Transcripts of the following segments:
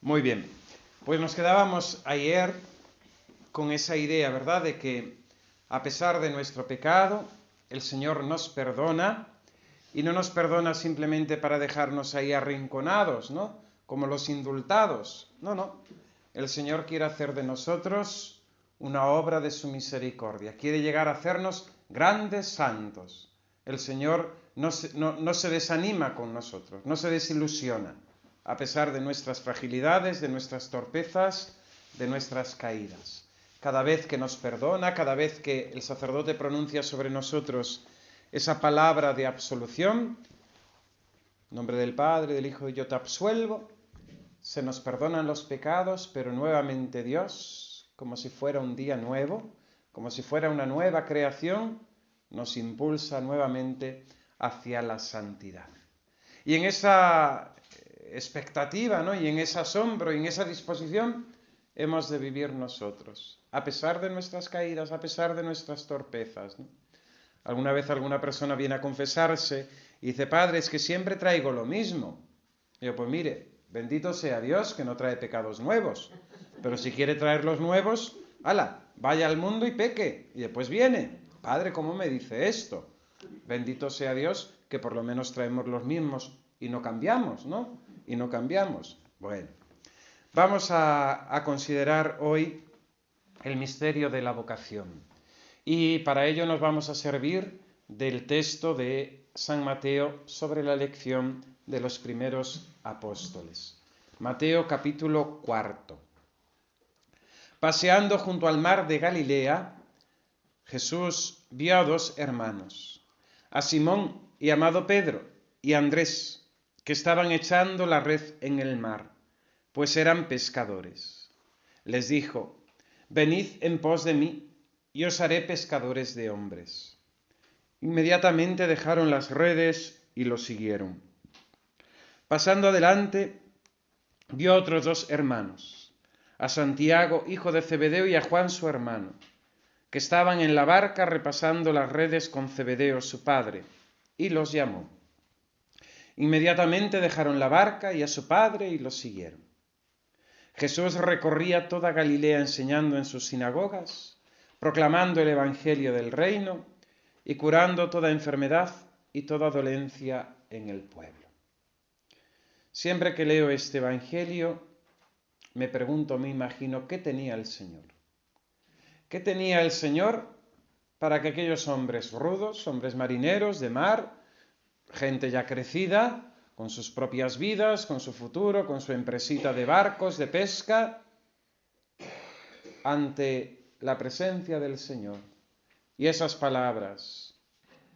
Muy bien, pues nos quedábamos ayer con esa idea, ¿verdad?, de que a pesar de nuestro pecado, el Señor nos perdona, y no nos perdona simplemente para dejarnos ahí arrinconados, ¿no?, como los indultados. No. El Señor quiere hacer de nosotros una obra de su misericordia. Quiere llegar a hacernos grandes santos. El Señor no se desanima con nosotros, no se desilusiona, a pesar de nuestras fragilidades, de nuestras torpezas, de nuestras caídas. Cada vez que nos perdona, cada vez que el sacerdote pronuncia sobre nosotros esa palabra de absolución, en nombre del Padre, del Hijo, yo te absuelvo, se nos perdonan los pecados, pero nuevamente Dios, como si fuera un día nuevo, como si fuera una nueva creación, nos impulsa nuevamente hacia la santidad. Y en esa expectativa, ¿no?, y en ese asombro, y en esa disposición, hemos de vivir nosotros, a pesar de nuestras caídas, a pesar de nuestras torpezas, ¿no? Alguna vez alguna persona viene a confesarse y dice: Padre, es que siempre traigo lo mismo. Y yo, pues mire, bendito sea Dios que no trae pecados nuevos, pero si quiere traer los nuevos, ¡hala!, vaya al mundo y peque, y después viene. Padre, ¿cómo me dice esto? Bendito sea Dios que por lo menos traemos los mismos y no cambiamos, ¿no? Y no cambiamos. Bueno, vamos a considerar hoy el misterio de la vocación. Y para ello nos vamos a servir del texto de San Mateo sobre la elección de los primeros apóstoles. Mateo capítulo 4. Paseando junto al mar de Galilea, Jesús vio a dos hermanos, a Simón llamado Pedro y a Andrés, que estaban echando la red en el mar, pues eran pescadores. Les dijo: venid en pos de mí, y os haré pescadores de hombres. Inmediatamente dejaron las redes y lo siguieron. Pasando adelante, vio a otros dos hermanos, a Santiago, hijo de Zebedeo, y a Juan, su hermano, que estaban en la barca repasando las redes con Zebedeo, su padre, y los llamó. Inmediatamente dejaron la barca y a su padre y los siguieron. Jesús recorría toda Galilea enseñando en sus sinagogas, proclamando el evangelio del reino y curando toda enfermedad y toda dolencia en el pueblo. Siempre que leo este evangelio, me pregunto, me imagino, ¿qué tenía el Señor? ¿Qué tenía el Señor para que aquellos hombres rudos, hombres marineros de mar, gente ya crecida, con sus propias vidas, con su futuro, con su empresita de barcos, de pesca, ante la presencia del Señor y esas palabras: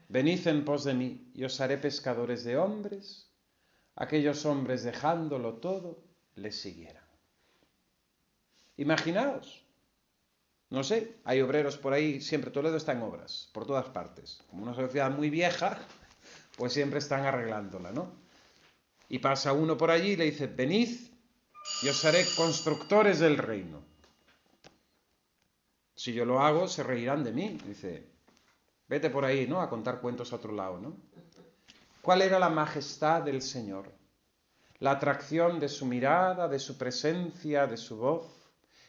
venid en pos de mí y os haré pescadores de hombres, aquellos hombres, dejándolo todo, le siguieran? Imaginaos, no sé, hay obreros por ahí, siempre Toledo está en obras, por todas partes. Como una sociedad muy vieja, pues siempre están arreglándola, ¿no? Y pasa uno por allí y le dice: venid y os haré constructores del reino. Si yo lo hago, se reirán de mí. Dice: vete por ahí, ¿no?, a contar cuentos a otro lado, ¿no? ¿Cuál era la majestad del Señor? La atracción de su mirada, de su presencia, de su voz.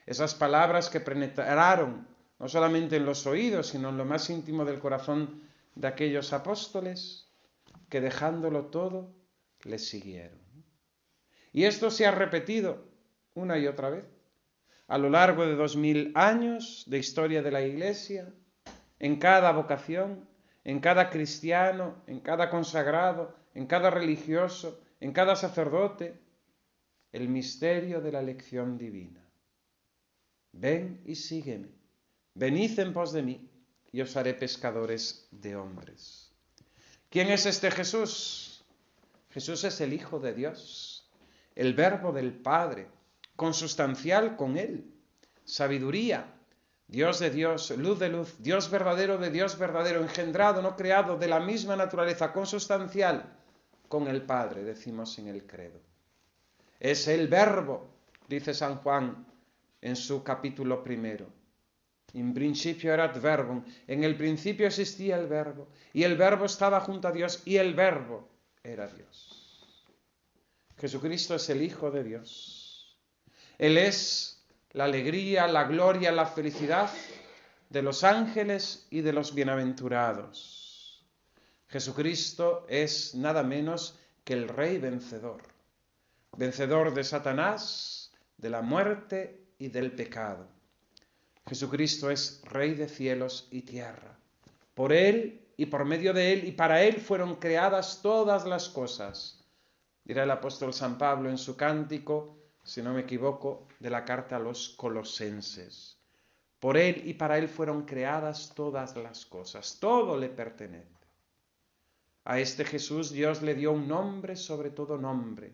Esas palabras que penetraron no solamente en los oídos, sino en lo más íntimo del corazón de aquellos apóstoles, que dejándolo todo, les siguieron. Y esto se ha repetido una y otra vez a lo largo de 2000 años de historia de la Iglesia, en cada vocación, en cada cristiano, en cada consagrado, en cada religioso, en cada sacerdote, el misterio de la elección divina. Ven y sígueme, venid en pos de mí y os haré pescadores de hombres. ¿Quién es este Jesús? Jesús es el Hijo de Dios, el Verbo del Padre, consustancial con él, sabiduría, Dios de Dios, luz de luz, Dios verdadero de Dios verdadero, engendrado, no creado, de la misma naturaleza, consustancial con el Padre, decimos en el credo. Es el Verbo, dice San Juan en su capítulo 1. In principio erat verbum, en el principio existía el Verbo, y el Verbo estaba junto a Dios, y el Verbo era Dios. Jesucristo es el Hijo de Dios, Él es la alegría, la gloria, la felicidad de los ángeles y de los bienaventurados. Jesucristo es nada menos que el Rey vencedor, vencedor de Satanás, de la muerte y del pecado. Jesucristo es Rey de cielos y tierra. Por Él y por medio de Él y para Él fueron creadas todas las cosas. Dirá el apóstol San Pablo en su cántico, si no me equivoco, de la carta a los Colosenses. Por Él y para Él fueron creadas todas las cosas. Todo le pertenece. A este Jesús Dios le dio un nombre sobre todo nombre,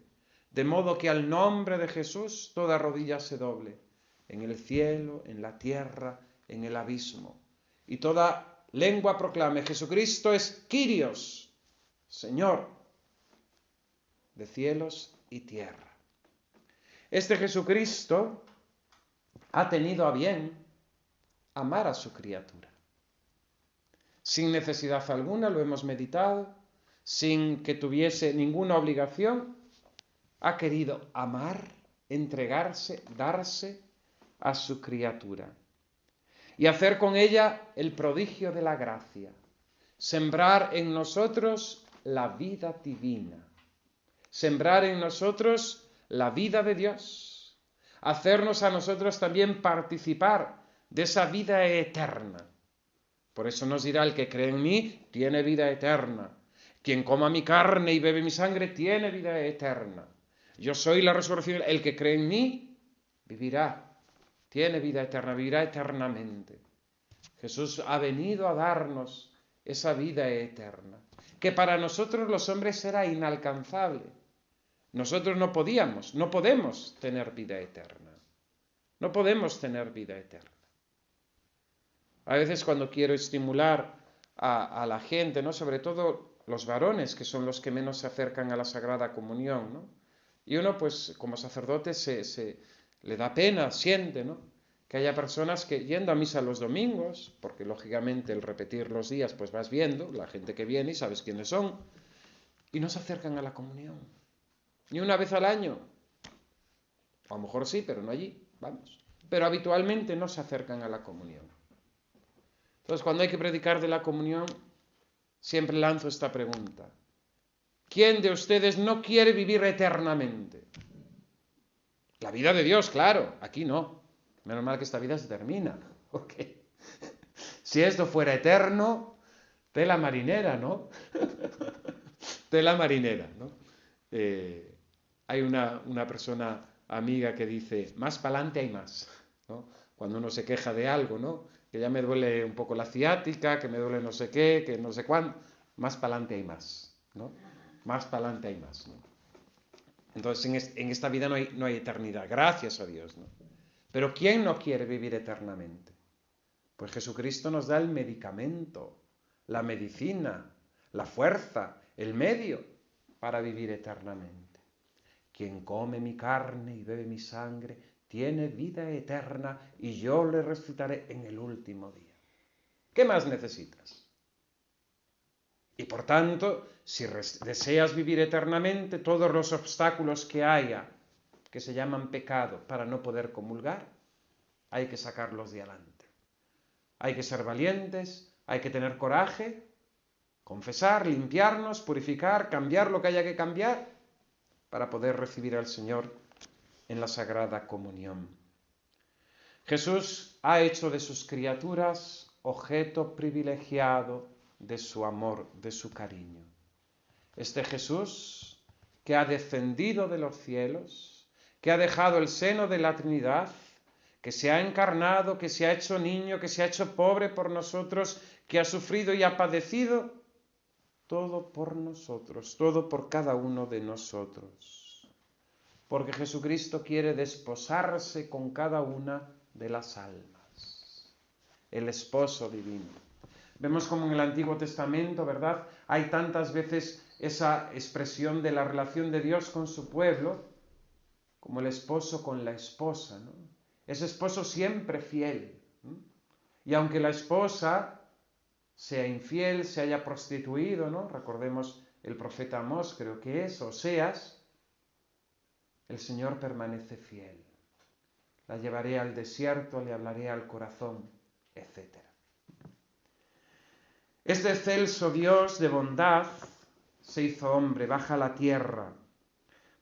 de modo que al nombre de Jesús toda rodilla se doble, en el cielo, en la tierra, en el abismo, y toda lengua proclame: Jesucristo es Kyrios, Señor de cielos y tierra. Este Jesucristo ha tenido a bien amar a su criatura. Sin necesidad alguna, lo hemos meditado, sin que tuviese ninguna obligación, ha querido amar, entregarse, darse a su criatura y hacer con ella el prodigio de la gracia, sembrar en nosotros la vida divina, sembrar en nosotros la vida de Dios, hacernos a nosotros también participar de esa vida eterna. Por eso nos dirá: el que cree en mí tiene vida eterna. Quien coma mi carne y bebe mi sangre tiene vida eterna. Yo soy la resurrección. El que cree en mí vivirá, tiene vida eterna, vivirá eternamente. Jesús ha venido a darnos esa vida eterna, que para nosotros los hombres era inalcanzable. Nosotros no podemos tener vida eterna. No podemos tener vida eterna. A veces cuando quiero estimular a la gente, ¿no?, sobre todo los varones, que son los que menos se acercan a la Sagrada Comunión, ¿no?, y uno, pues, como sacerdote le da pena, siente, ¿no?, que haya personas que, yendo a misa los domingos, porque lógicamente el repetir los días, pues vas viendo la gente que viene y sabes quiénes son, y no se acercan a la comunión. Ni una vez al año. A lo mejor sí, pero no allí, vamos. Pero habitualmente no se acercan a la comunión. Entonces, cuando hay que predicar de la comunión, siempre lanzo esta pregunta: ¿quién de ustedes no quiere vivir eternamente? La vida de Dios, claro, aquí no. Menos mal que esta vida se termina. Porque si esto fuera eterno, tela marinera, ¿no? Tela marinera, ¿no? Hay una persona amiga que dice: más pa'lante hay más, ¿no? Cuando uno se queja de algo, ¿no?, que ya me duele un poco la ciática, que me duele no sé qué, que no sé cuándo, más pa'lante hay más, ¿no? Más pa'lante hay más, ¿no? Entonces en esta vida no hay eternidad, gracias a Dios, ¿no? Pero ¿quién no quiere vivir eternamente? Pues Jesucristo nos da el medicamento, la medicina, la fuerza, el medio para vivir eternamente. Quien come mi carne y bebe mi sangre tiene vida eterna y yo le resucitaré en el último día. ¿Qué más necesitas? Y por tanto, si deseas vivir eternamente, todos los obstáculos que haya, que se llaman pecado, para no poder comulgar, hay que sacarlos de adelante. Hay que ser valientes, hay que tener coraje, confesar, limpiarnos, purificar, cambiar lo que haya que cambiar, para poder recibir al Señor en la Sagrada Comunión. Jesús ha hecho de sus criaturas objeto privilegiado de su amor, de su cariño. Este Jesús, que ha descendido de los cielos, que ha dejado el seno de la Trinidad, que se ha encarnado, que se ha hecho niño, que se ha hecho pobre por nosotros, que ha sufrido y ha padecido, todo por nosotros, todo por cada uno de nosotros. Porque Jesucristo quiere desposarse con cada una de las almas. El esposo divino. Vemos como en el Antiguo Testamento, ¿verdad?, hay tantas veces esa expresión de la relación de Dios con su pueblo, como el esposo con la esposa, ¿no? Ese esposo siempre fiel. Y aunque la esposa sea infiel, se haya prostituido, ¿no?, recordemos el profeta Amós, creo que es, Oseas, el Señor permanece fiel. La llevaré al desierto, le hablaré al corazón, etc. Este excelso Dios de bondad se hizo hombre, baja a la tierra,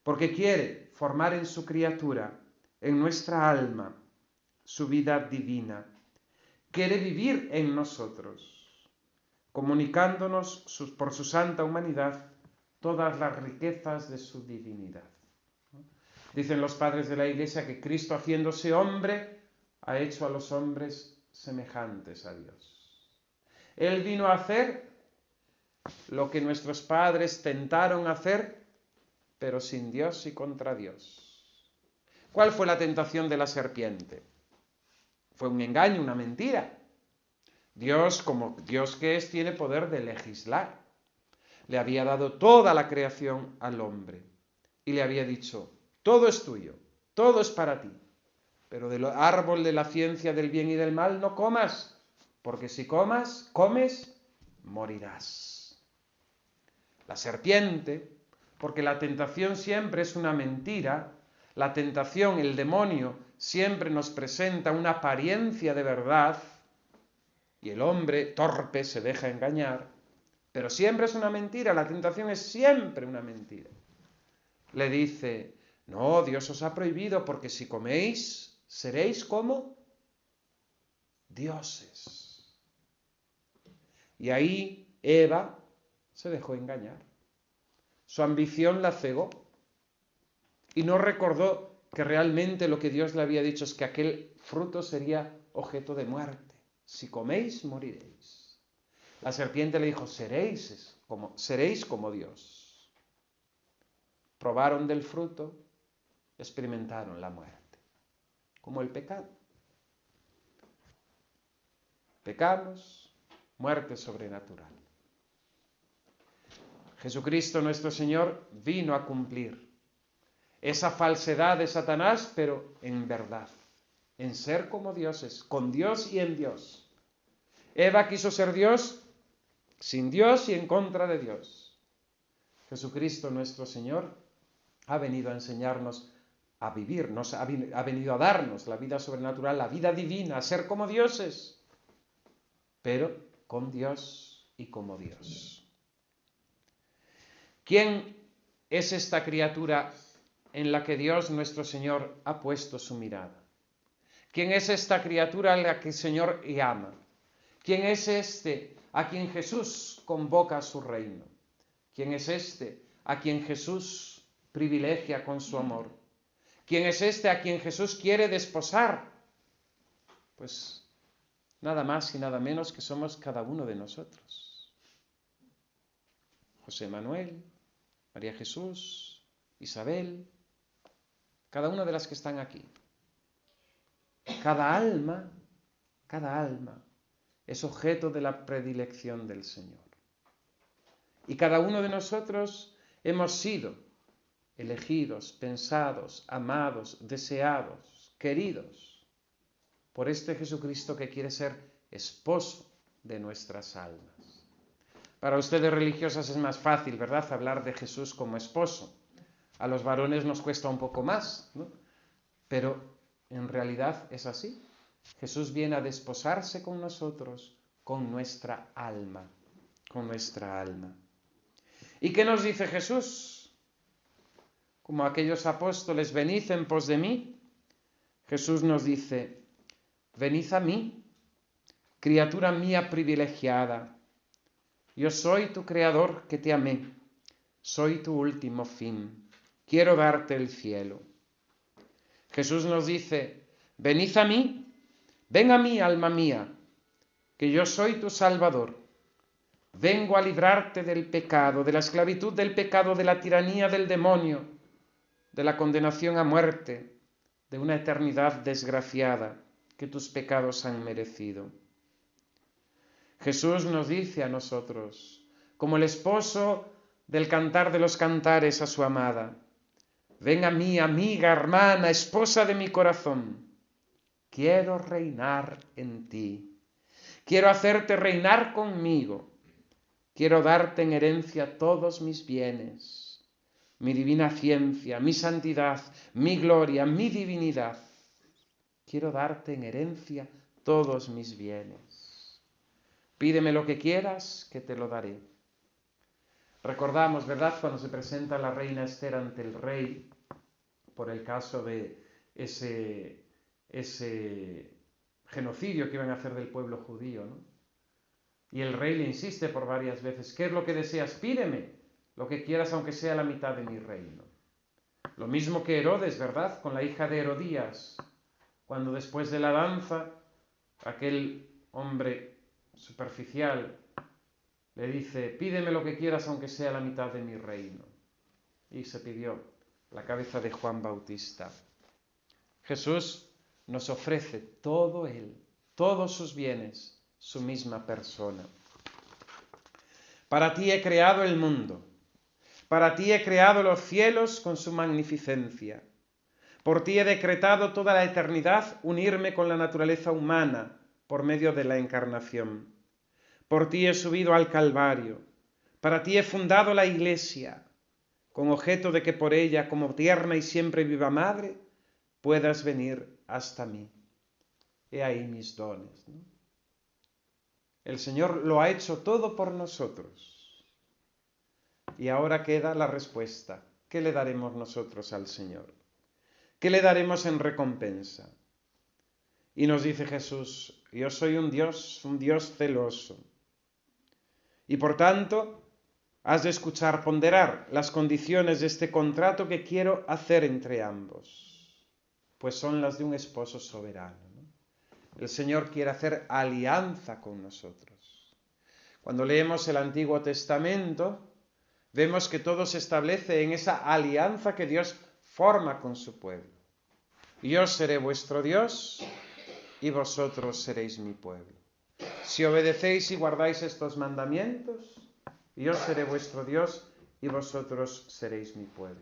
porque quiere formar en su criatura, en nuestra alma, su vida divina. Quiere vivir en nosotros, comunicándonos por su santa humanidad todas las riquezas de su divinidad. Dicen los padres de la Iglesia que Cristo, haciéndose hombre, ha hecho a los hombres semejantes a Dios. Él vino a hacer lo que nuestros padres tentaron hacer, pero sin Dios y contra Dios. ¿Cuál fue la tentación de la serpiente? Fue un engaño, una mentira. Dios, como Dios que es, tiene poder de legislar. Le había dado toda la creación al hombre y le había dicho: todo es tuyo, todo es para ti, pero del árbol de la ciencia del bien y del mal no comas, porque si comes, morirás. La serpiente, porque la tentación siempre es una mentira, la tentación, el demonio, siempre nos presenta una apariencia de verdad, y el hombre torpe se deja engañar, pero siempre es una mentira, la tentación es siempre una mentira. Le dice: no, Dios os ha prohibido, porque si coméis, seréis como dioses. Y ahí Eva se dejó engañar. Su ambición la cegó y no recordó que realmente lo que Dios le había dicho es que aquel fruto sería objeto de muerte. Si coméis, moriréis. La serpiente le dijo: seréis como Dios. Probaron del fruto, experimentaron la muerte, como el pecado. Pecamos, muerte sobrenatural. Jesucristo nuestro Señor vino a cumplir esa falsedad de Satanás, pero en verdad, en ser como dioses, con Dios y en Dios. Eva quiso ser Dios sin Dios y en contra de Dios. Jesucristo nuestro Señor ha venido a enseñarnos a vivir, ha venido a darnos la vida sobrenatural, la vida divina, a ser como dioses, pero con Dios y como Dios. ¿Quién es esta criatura en la que Dios nuestro Señor ha puesto su mirada? ¿Quién es esta criatura a la que el Señor ama? ¿Quién es este a quien Jesús convoca a su reino? ¿Quién es este a quien Jesús privilegia con su amor? ¿Quién es este a quien Jesús quiere desposar? Pues nada más y nada menos que somos cada uno de nosotros. José Manuel, María Jesús, Isabel, cada una de las que están aquí. Cada alma es objeto de la predilección del Señor. Y cada uno de nosotros hemos sido elegidos, pensados, amados, deseados, queridos por este Jesucristo que quiere ser esposo de nuestras almas. Para ustedes religiosas es más fácil, ¿verdad?, hablar de Jesús como esposo. A los varones nos cuesta un poco más, ¿no? Pero en realidad es así. Jesús viene a desposarse con nosotros, con nuestra alma, con nuestra alma. ¿Y qué nos dice Jesús? Como aquellos apóstoles: venid en pos de mí. Jesús nos dice: venid a mí, criatura mía privilegiada. Yo soy tu creador que te amé. Soy tu último fin. Quiero darte el cielo. Jesús nos dice: venid a mí, ven a mí, alma mía, que yo soy tu Salvador. Vengo a librarte del pecado, de la esclavitud del pecado, de la tiranía del demonio, de la condenación a muerte, de una eternidad desgraciada que tus pecados han merecido. Jesús nos dice a nosotros, como el esposo del Cantar de los Cantares a su amada: ven a mí, amiga, hermana, esposa de mi corazón. Quiero reinar en ti. Quiero hacerte reinar conmigo. Quiero darte en herencia todos mis bienes, mi divina ciencia, mi santidad, mi gloria, mi divinidad. quiero darte en herencia todos mis bienes. Pídeme lo que quieras, que te lo daré. Recordamos, ¿verdad?, cuando se presenta la reina Esther ante el rey por el caso de ese genocidio que iban a hacer del pueblo judío, ¿no? Y el rey le insiste por varias veces: ¿qué es lo que deseas? Pídeme lo que quieras, aunque sea la mitad de mi reino. Lo mismo que Herodes, ¿verdad?, con la hija de Herodías, cuando después de la danza, aquel hombre superficial le dice: pídeme lo que quieras, aunque sea la mitad de mi reino. Y se pidió la cabeza de Juan Bautista. Jesús nos ofrece todo Él, todos sus bienes, su misma persona. Para ti he creado el mundo, para ti he creado los cielos con su magnificencia. Por ti he decretado toda la eternidad unirme con la naturaleza humana por medio de la encarnación. Por ti he subido al Calvario, para ti he fundado la Iglesia, con objeto de que por ella, como tierna y siempre viva madre, puedas venir hasta mí. He ahí mis dones, ¿no? El Señor lo ha hecho todo por nosotros. Y ahora queda la respuesta. ¿Qué le daremos nosotros al Señor? ¿Qué le daremos en recompensa? Y nos dice Jesús: yo soy un Dios celoso. Y por tanto, has de escuchar, ponderar las condiciones de este contrato que quiero hacer entre ambos, pues son las de un esposo soberano, ¿no? El Señor quiere hacer alianza con nosotros. Cuando leemos el Antiguo Testamento, vemos que todo se establece en esa alianza que Dios forma con su pueblo. Yo seré vuestro Dios y vosotros seréis mi pueblo. Si obedecéis y guardáis estos mandamientos, yo seré vuestro Dios y vosotros seréis mi pueblo.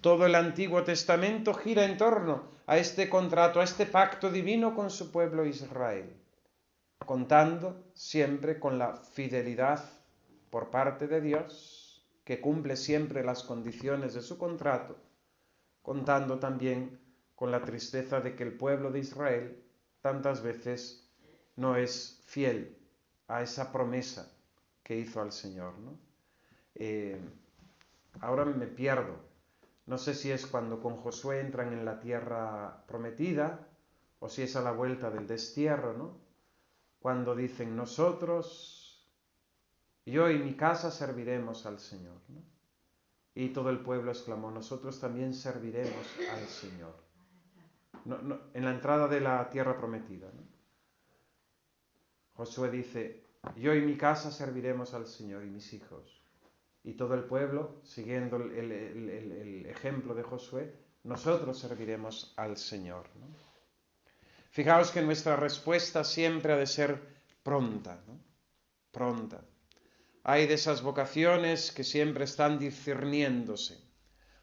Todo el Antiguo Testamento gira en torno a este contrato, a este pacto divino con su pueblo Israel, contando siempre con la fidelidad por parte de Dios, que cumple siempre las condiciones de su contrato, contando también con la tristeza de que el pueblo de Israel tantas veces no es fiel a esa promesa que hizo al Señor, ¿no? Ahora me pierdo. No sé si es cuando con Josué entran en la tierra prometida o si es a la vuelta del destierro, ¿no? Cuando dicen: nosotros, yo y mi casa serviremos al Señor, ¿no? Y todo el pueblo exclamó: nosotros también serviremos al Señor. En la entrada de la tierra prometida, ¿no? Josué dice: yo y mi casa serviremos al Señor, y mis hijos. Y todo el pueblo, siguiendo el ejemplo de Josué, nosotros serviremos al Señor, ¿no? Fijaos que nuestra respuesta siempre ha de ser pronta, ¿no? Pronta. Hay de esas vocaciones que siempre están discerniéndose.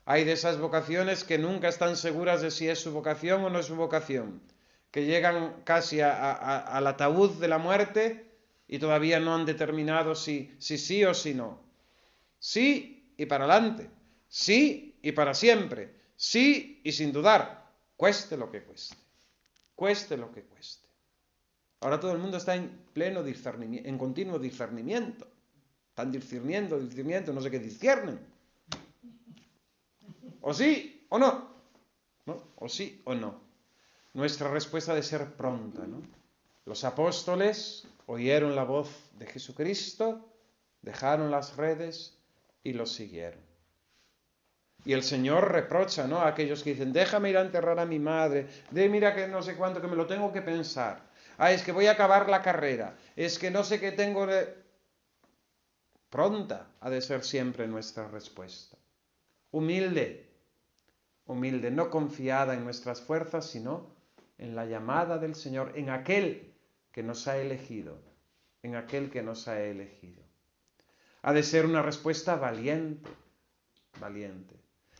Hay de esas vocaciones que nunca están seguras de si es su vocación o no es su vocación, que llegan casi al ataúd de la muerte y todavía no han determinado si sí o si no. Sí y para adelante, sí y para siempre, sí y sin dudar, cueste lo que cueste, cueste lo que cueste. Ahora todo el mundo está en pleno discernimiento, en continuo discernimiento. Están discerniendo, no sé qué disciernen. O sí o no, ¿no? O sí o no. Nuestra respuesta ha de ser pronta, ¿no? Los apóstoles oyeron la voz de Jesucristo, dejaron las redes y lo siguieron. Y el Señor reprocha, ¿no?, a aquellos que dicen: déjame ir a enterrar a mi madre, mira que no sé cuánto, que me lo tengo que pensar. Es que voy a acabar la carrera, es que no sé qué tengo de... Pronta ha de ser siempre nuestra respuesta. Humilde, no confiada en nuestras fuerzas, sino en la llamada del Señor, en aquel que nos ha elegido, Ha de ser una respuesta valiente.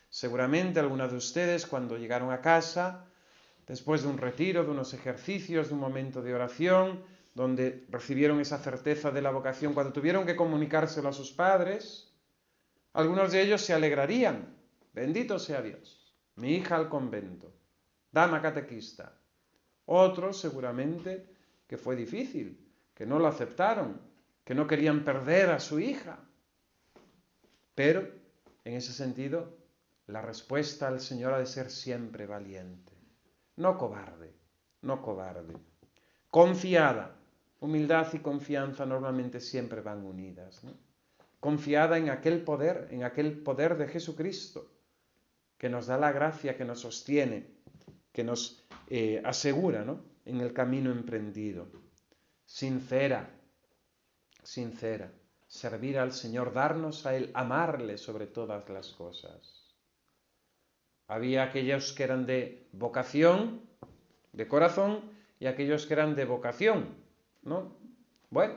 Seguramente algunos de ustedes, cuando llegaron a casa, después de un retiro, de unos ejercicios, de un momento de oración, donde recibieron esa certeza de la vocación, cuando tuvieron que comunicárselo a sus padres, algunos de ellos se alegrarían. Bendito sea Dios. Mi hija al convento, dama catequista, Otros seguramente que fue difícil, que no lo aceptaron, que no querían perder a su hija. Pero, en ese sentido, la respuesta al Señor ha de ser siempre valiente, no cobarde, no cobarde, confiada. Humildad y confianza normalmente siempre van unidas, ¿no? Confiada en aquel poder de Jesucristo, que nos da la gracia, que nos sostiene, que nos asegura, ¿no?, en el camino emprendido. Sincera, servir al Señor, darnos a Él, amarle sobre todas las cosas. Había aquellos que eran de vocación, de corazón, y aquellos que eran de vocación, ¿no? Bueno,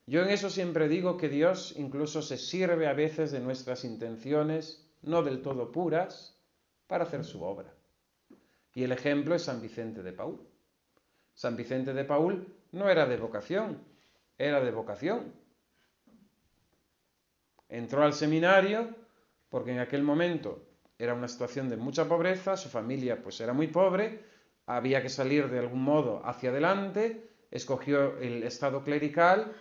yo en eso siempre digo que Dios incluso se sirve a veces de nuestras intenciones, no del todo puras, para hacer su obra. Y el ejemplo es San Vicente de Paúl. San Vicente de Paúl no era de vocación, era de vocación. Entró al seminario porque en aquel momento era una situación de mucha pobreza, su familia pues era muy pobre, había que salir de algún modo hacia adelante, escogió el estado clerical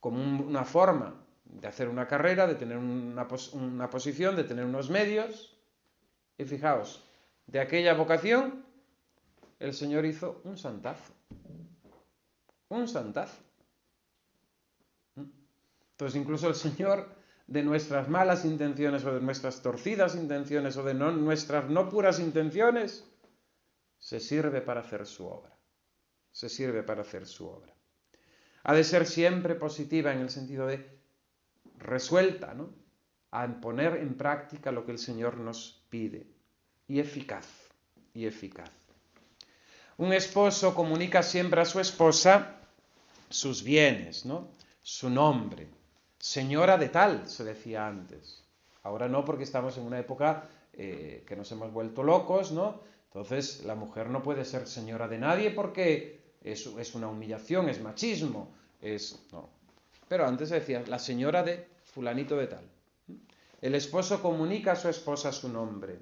como una forma de hacer una carrera, de tener una posición, de tener unos medios. Y fijaos, de aquella vocación el Señor hizo un santazo. Un santazo. Entonces incluso el Señor, de nuestras malas intenciones o de nuestras torcidas intenciones o de nuestras no puras intenciones, se sirve para hacer su obra. Se sirve para hacer su obra. Ha de ser siempre positiva en el sentido de resuelta, ¿no?, a poner en práctica lo que el Señor nos pide. Y eficaz, y eficaz. Un esposo comunica siempre a su esposa sus bienes, ¿no?, su nombre. Señora de tal, se decía antes. Ahora no, porque estamos en una época que nos hemos vuelto locos, ¿no? Entonces la mujer no puede ser señora de nadie porque es una humillación, es machismo, no. Pero antes se decía la señora de fulanito de tal. El esposo comunica a su esposa su nombre.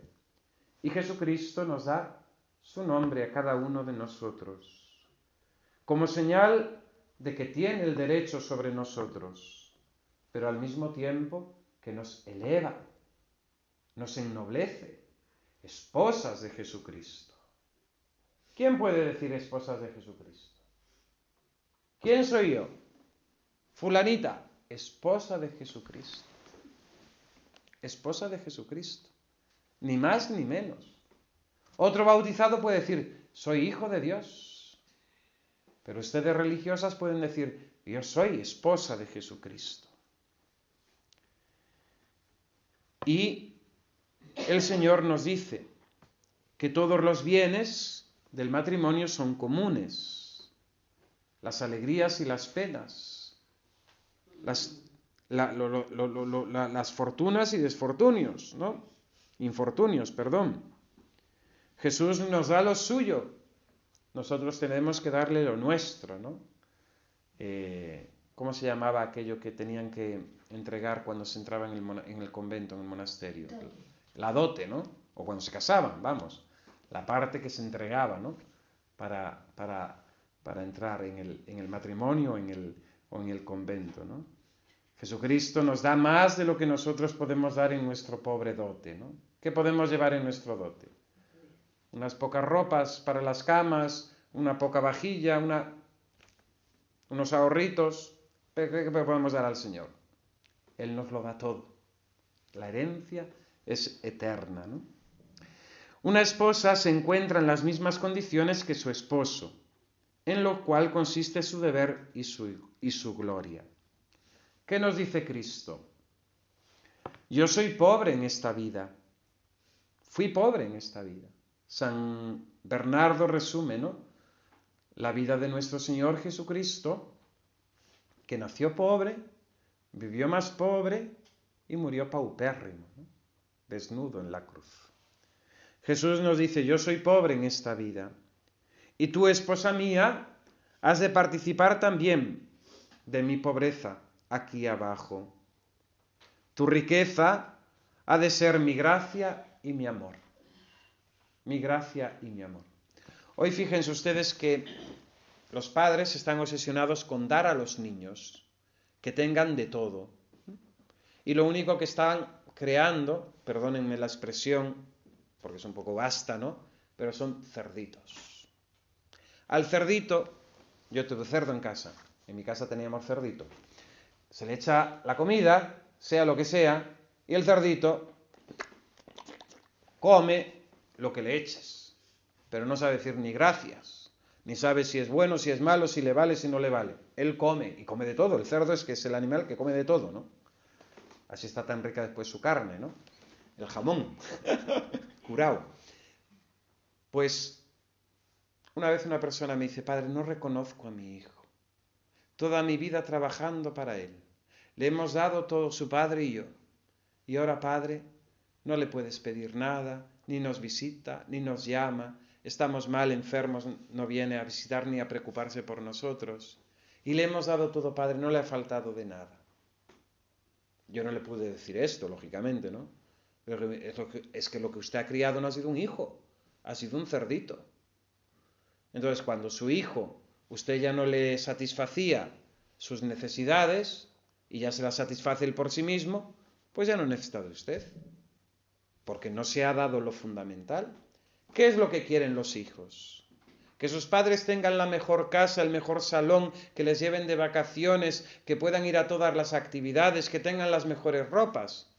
Y Jesucristo nos da su nombre a cada uno de nosotros, como señal de que tiene el derecho sobre nosotros, pero al mismo tiempo que nos eleva, nos ennoblece, esposas de Jesucristo. ¿Quién puede decir esposas de Jesucristo? ¿Quién soy yo? Fulanita, esposa de Jesucristo. Esposa de Jesucristo. Ni más ni menos. Otro bautizado puede decir, soy hijo de Dios. Pero ustedes religiosas pueden decir, yo soy esposa de Jesucristo. Y el Señor nos dice que todos los bienes del matrimonio son comunes. Las alegrías y las penas. Las fortunas y desfortunios, ¿no? Infortunios, perdón. Jesús nos da lo suyo. Nosotros tenemos que darle lo nuestro, ¿no? ¿Cómo se llamaba aquello que tenían que entregar cuando se entraba en el convento, en el monasterio? La dote, ¿no? O cuando se casaban, vamos. La parte que se entregaba, ¿no?, para entrar en el matrimonio o en el convento, ¿no? Jesucristo nos da más de lo que nosotros podemos dar en nuestro pobre dote, ¿no? ¿Qué podemos llevar en nuestro dote? Unas pocas ropas para las camas, una poca vajilla, unos ahorritos. ¿Qué podemos dar al Señor? Él nos lo da todo. La herencia es eterna, ¿no? Una esposa se encuentra en las mismas condiciones que su esposo, en lo cual consiste su deber y su gloria. ¿Qué nos dice Cristo? Yo soy pobre en esta vida. Fui pobre en esta vida. San Bernardo resume, ¿no?, la vida de nuestro Señor Jesucristo, que nació pobre, vivió más pobre y murió paupérrimo, ¿no?, desnudo en la cruz. Jesús nos dice, yo soy pobre en esta vida, y tú, esposa mía, has de participar también de mi pobreza aquí abajo. Tu riqueza ha de ser mi gracia y mi amor. Mi gracia y mi amor. Hoy fíjense ustedes que los padres están obsesionados con dar a los niños que tengan de todo. Y lo único que están creando, perdónenme la expresión, porque es un poco vasta, ¿no? Pero son cerditos. Al cerdito, yo tuve cerdo en casa, en mi casa teníamos cerdito. Se le echa la comida, sea lo que sea, y el cerdito come lo que le eches, pero no sabe decir ni gracias, ni sabe si es bueno, si es malo, si le vale, si no le vale. Él come, y come de todo. El cerdo es que es el animal que come de todo, ¿no? Así está tan rica después su carne, ¿no? El jamón, curado. Pues una vez una persona me dice, padre, no reconozco a mi hijo. Toda mi vida trabajando para él. Le hemos dado todo su padre y yo. Y ahora, padre, no le puedes pedir nada, ni nos visita, ni nos llama. Estamos mal, enfermos, no viene a visitar ni a preocuparse por nosotros. Y le hemos dado todo, padre, no le ha faltado de nada. Yo no le pude decir esto, lógicamente, ¿no? Pero es que lo que usted ha criado no ha sido un hijo, ha sido un cerdito. Entonces, cuando su hijo, usted ya no le satisfacía sus necesidades y ya se las satisface él por sí mismo, pues ya no necesita de usted, porque no se ha dado lo fundamental. ¿Qué es lo que quieren los hijos? Que sus padres tengan la mejor casa, el mejor salón, que les lleven de vacaciones, que puedan ir a todas las actividades, que tengan las mejores ropas.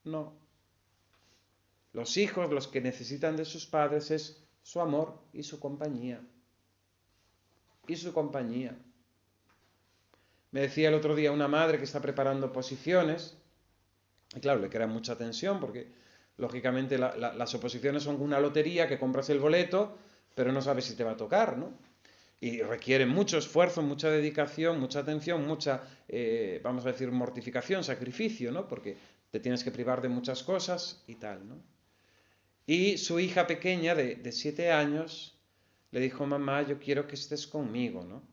No. Los hijos, los que necesitan de sus padres es su amor y su compañía. Y su compañía. Me decía el otro día una madre que está preparando oposiciones, y claro, le crea mucha tensión porque lógicamente las oposiciones son una lotería que compras el boleto, pero no sabes si te va a tocar, ¿no? Y requiere mucho esfuerzo, mucha dedicación, mucha atención, mucha, vamos a decir, mortificación, sacrificio, ¿no? Porque te tienes que privar de muchas cosas y tal, ¿no? Y su hija pequeña de 7 años le dijo, mamá, yo quiero que estés conmigo, ¿no?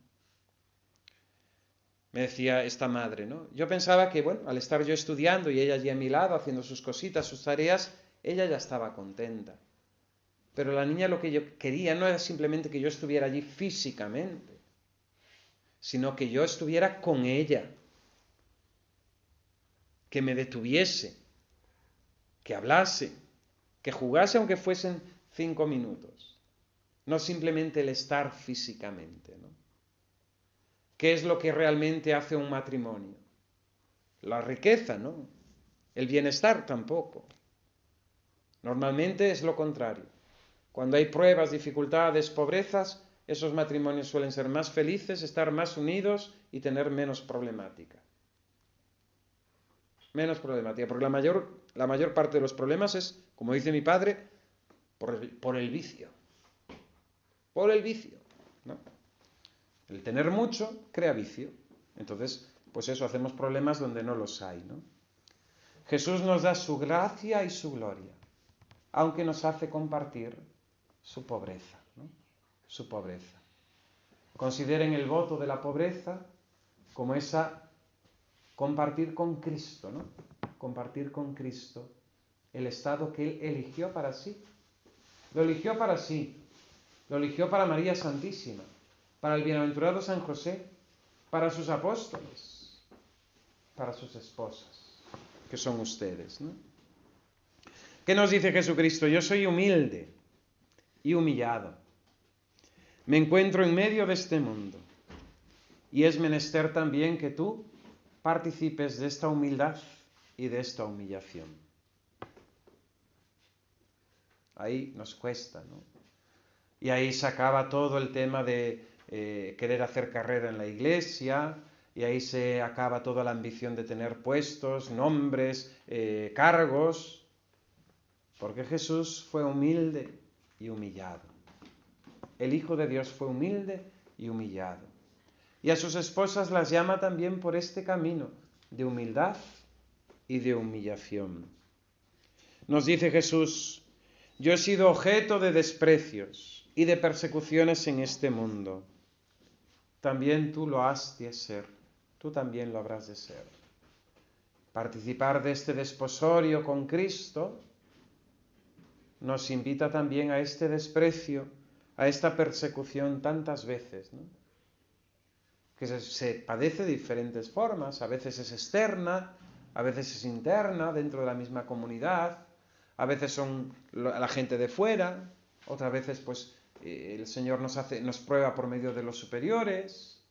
Me decía esta madre, ¿no? Yo pensaba que, bueno, al estar yo estudiando y ella allí a mi lado, haciendo sus cositas, sus tareas, ella ya estaba contenta. Pero la niña lo que yo quería no era simplemente que yo estuviera allí físicamente, sino que yo estuviera con ella, que me detuviese, que hablase, que jugase aunque fuesen 5 minutos, no simplemente el estar físicamente, ¿no? ¿Qué es lo que realmente hace un matrimonio? La riqueza, ¿no? El bienestar tampoco. Normalmente es lo contrario. Cuando hay pruebas, dificultades, pobrezas, esos matrimonios suelen ser más felices, estar más unidos y tener menos problemática. Menos problemática, porque la mayor parte de los problemas es, como dice mi padre, por el vicio. Por el vicio, ¿no? El tener mucho crea vicio. Entonces, pues eso, hacemos problemas donde no los hay, ¿no? Jesús nos da su gracia y su gloria, aunque nos hace compartir su pobreza, ¿no? Su pobreza. Consideren el voto de la pobreza como esa compartir con Cristo, ¿no? Compartir con Cristo el estado que Él eligió para sí. Lo eligió para sí. Lo eligió para María Santísima, para el bienaventurado San José, para sus apóstoles, para sus esposas, que son ustedes, ¿no? ¿Qué nos dice Jesucristo? Yo soy humilde y humillado. Me encuentro en medio de este mundo y es menester también que tú participes de esta humildad y de esta humillación. Ahí nos cuesta, ¿no? Y ahí se acaba todo el tema de querer hacer carrera en la iglesia, y ahí se acaba toda la ambición de tener puestos, nombres, cargos, porque Jesús fue humilde y humillado. El Hijo de Dios fue humilde y humillado. Y a sus esposas las llama también por este camino de humildad y de humillación. Nos dice Jesús, yo he sido objeto de desprecios y de persecuciones en este mundo. También tú lo has de ser, tú también lo habrás de ser. Participar de este desposorio con Cristo nos invita también a este desprecio, a esta persecución tantas veces, ¿no? Que se padece de diferentes formas, a veces es externa, a veces es interna, dentro de la misma comunidad, a veces son la gente de fuera, otras veces pues el Señor nos prueba por medio de los superiores,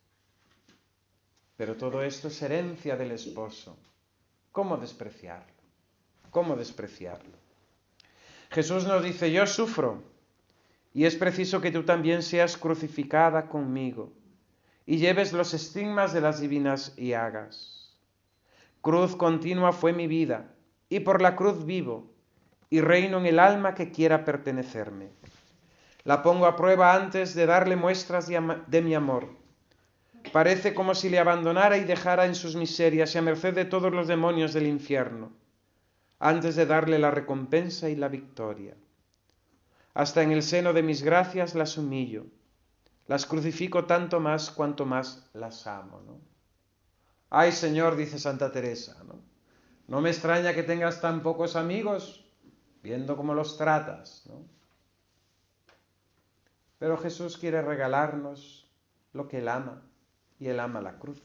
pero todo esto es herencia del esposo. ¿Cómo despreciarlo? ¿Cómo despreciarlo? Jesús nos dice, yo sufro, y es preciso que tú también seas crucificada conmigo, y lleves los estigmas de las divinas llagas. Cruz continua fue mi vida, y por la cruz vivo, y reino en el alma que quiera pertenecerme. La pongo a prueba antes de darle muestras de mi amor. Parece como si le abandonara y dejara en sus miserias y a merced de todos los demonios del infierno, antes de darle la recompensa y la victoria. Hasta en el seno de mis gracias las humillo, las crucifico tanto más cuanto más las amo, ¿no? Ay, Señor, dice Santa Teresa, ¿no? No me extraña que tengas tan pocos amigos, viendo cómo los tratas, ¿no? Pero Jesús quiere regalarnos lo que Él ama, y Él ama la cruz.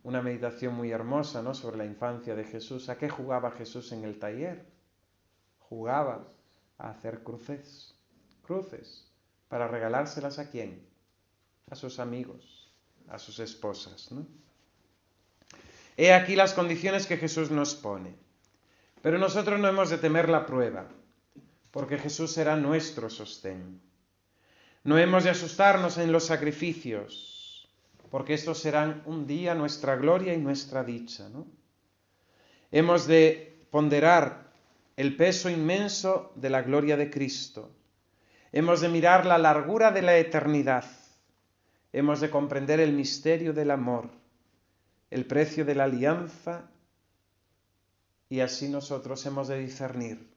Una meditación muy hermosa, ¿no?, sobre la infancia de Jesús. ¿A qué jugaba Jesús en el taller? Jugaba a hacer cruces. ¿Para regalárselas a quién? A sus amigos, a sus esposas, ¿no? He aquí las condiciones que Jesús nos pone. Pero nosotros no hemos de temer la prueba, porque Jesús será nuestro sostén. No hemos de asustarnos en los sacrificios, porque estos serán un día nuestra gloria y nuestra dicha, ¿no? Hemos de ponderar el peso inmenso de la gloria de Cristo. Hemos de mirar la largura de la eternidad. Hemos de comprender el misterio del amor, el precio de la alianza, y así nosotros hemos de discernir.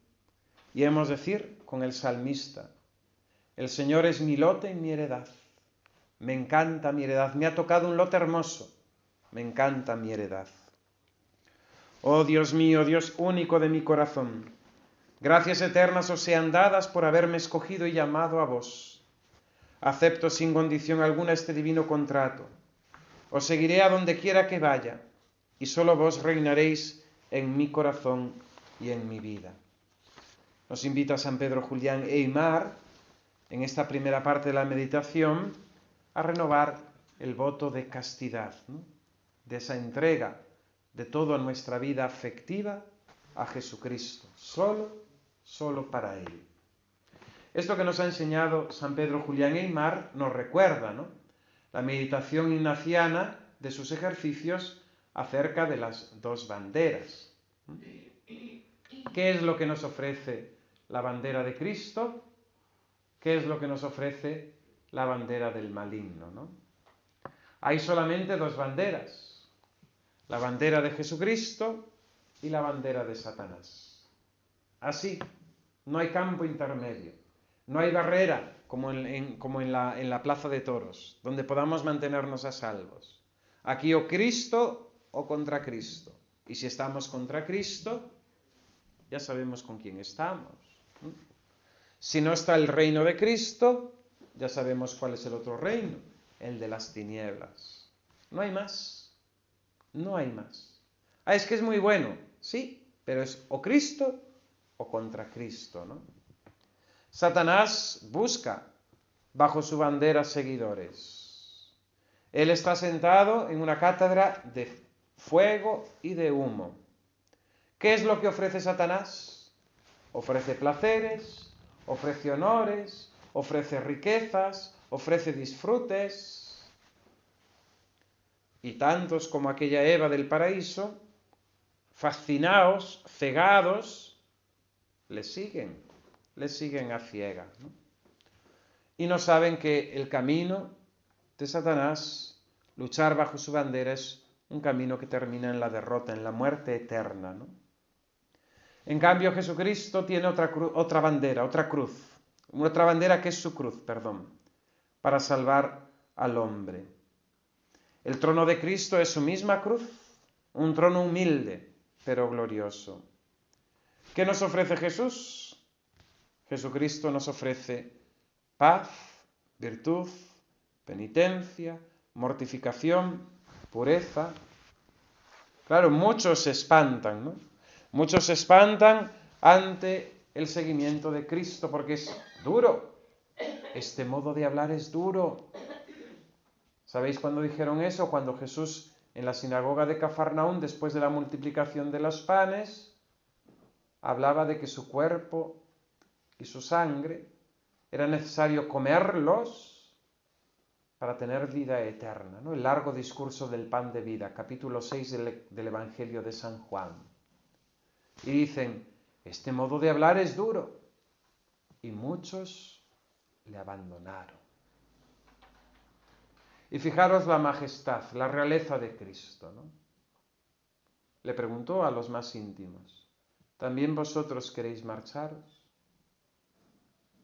Y hemos de decir con el salmista, el Señor es mi lote y mi heredad. Me encanta mi heredad. Me ha tocado un lote hermoso. Me encanta mi heredad. Oh Dios mío, Dios único de mi corazón, gracias eternas os sean dadas por haberme escogido y llamado a vos. Acepto sin condición alguna este divino contrato. Os seguiré a donde quiera que vaya, y solo vos reinaréis en mi corazón y en mi vida. Nos invita San Pedro Julián Aymar, en esta primera parte de la meditación, a renovar el voto de castidad, ¿no?, de esa entrega de toda nuestra vida afectiva a Jesucristo, solo para Él. Esto que nos ha enseñado San Pedro Julián Aymar nos recuerda, ¿no?, la meditación ignaciana de sus ejercicios acerca de las dos banderas. ¿Qué es lo que nos ofrece la bandera de Cristo? ¿Qué es lo que nos ofrece la bandera del maligno, ¿no? Hay solamente dos banderas, la bandera de Jesucristo y la bandera de Satanás. Así, no hay campo intermedio, no hay barrera como en la plaza de toros, donde podamos mantenernos a salvos. Aquí o Cristo o contra Cristo. Y si estamos contra Cristo, ya sabemos con quién estamos. Si no está el reino de Cristo, ya sabemos cuál es el otro reino, el de las tinieblas. No hay más. No hay más. Ah, es que es muy bueno. Sí, pero es o Cristo o contra Cristo, ¿no? Satanás busca bajo su bandera seguidores. Él está sentado en una cátedra de fuego y de humo. ¿Qué es lo que ofrece Satanás? Ofrece placeres, ofrece honores, ofrece riquezas, ofrece disfrutes. Y tantos como aquella Eva del paraíso, fascinados, cegados, le siguen a ciegas, ¿no? Y no saben que el camino de Satanás, luchar bajo su bandera, es un camino que termina en la derrota, en la muerte eterna, ¿no? En cambio, Jesucristo tiene otra bandera, otra bandera que es su cruz, para salvar al hombre. El trono de Cristo es su misma cruz, un trono humilde, pero glorioso. ¿Qué nos ofrece Jesús? Jesucristo nos ofrece paz, virtud, penitencia, mortificación, pureza. Claro, muchos se espantan, ¿no? Muchos se espantan ante el seguimiento de Cristo porque es duro. Este modo de hablar es duro. ¿Sabéis cuándo dijeron eso? Cuando Jesús en la sinagoga de Cafarnaún, después de la multiplicación de los panes, hablaba de que su cuerpo y su sangre era necesario comerlos para tener vida eterna, ¿no? El largo discurso del pan de vida, capítulo 6 del Evangelio de San Juan. Y dicen, este modo de hablar es duro. Y muchos le abandonaron. Y fijaros la majestad, la realeza de Cristo, ¿no? Le preguntó a los más íntimos, ¿también vosotros queréis marcharos?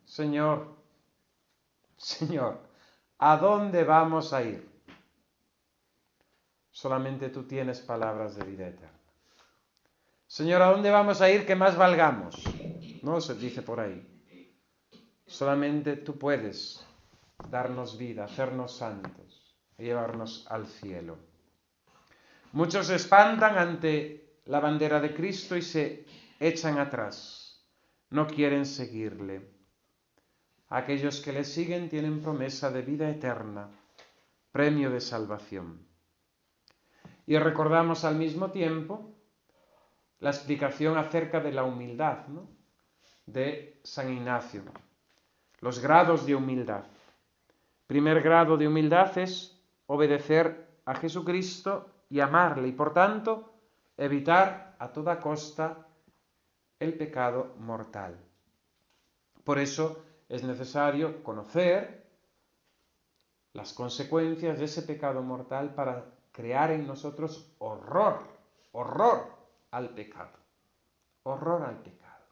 Señor, ¿a dónde vamos a ir? Solamente tú tienes palabras de vida eterna. Señor, ¿a dónde vamos a ir que más valgamos? No se dice por ahí. Solamente tú puedes darnos vida, hacernos santos y llevarnos al cielo. Muchos se espantan ante la bandera de Cristo y se echan atrás. No quieren seguirle. Aquellos que le siguen tienen promesa de vida eterna, premio de salvación. Y recordamos al mismo tiempo la explicación acerca de la humildad, ¿no? De San Ignacio. Los grados de humildad. Primer grado de humildad es obedecer a Jesucristo y amarle y por tanto evitar a toda costa el pecado mortal. Por eso es necesario conocer las consecuencias de ese pecado mortal para crear en nosotros horror al pecado. Horror al pecado.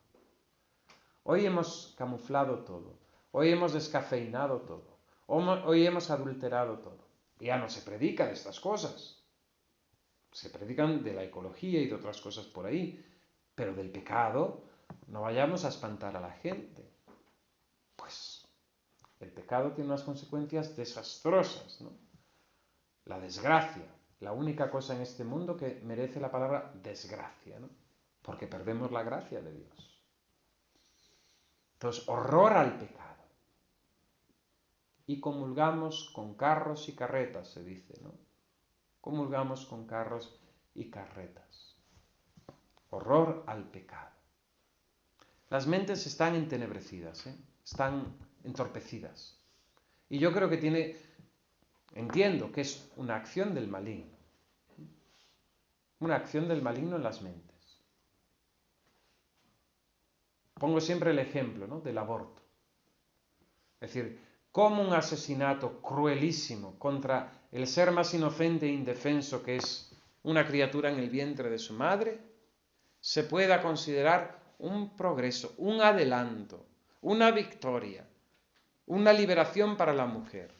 Hoy hemos camuflado todo. Hoy hemos descafeinado todo. Hoy hemos adulterado todo. Ya no se predica de estas cosas. Se predican de la ecología y de otras cosas por ahí. Pero del pecado no vayamos a espantar a la gente. Pues el pecado tiene unas consecuencias desastrosas, ¿no? La desgracia. La única cosa en este mundo que merece la palabra desgracia, ¿no? Porque perdemos la gracia de Dios. Entonces, horror al pecado. Y comulgamos con carros y carretas, se dice, ¿no? Comulgamos con carros y carretas. Horror al pecado. Las mentes están entenebrecidas, están entorpecidas. Y yo creo que entiendo que es una acción del maligno. Una acción del maligno en las mentes. Pongo siempre el ejemplo, ¿no? Del aborto. Es decir, cómo un asesinato cruelísimo contra el ser más inocente e indefenso que es una criatura en el vientre de su madre, se pueda considerar un progreso, un adelanto, una victoria, una liberación para la mujer.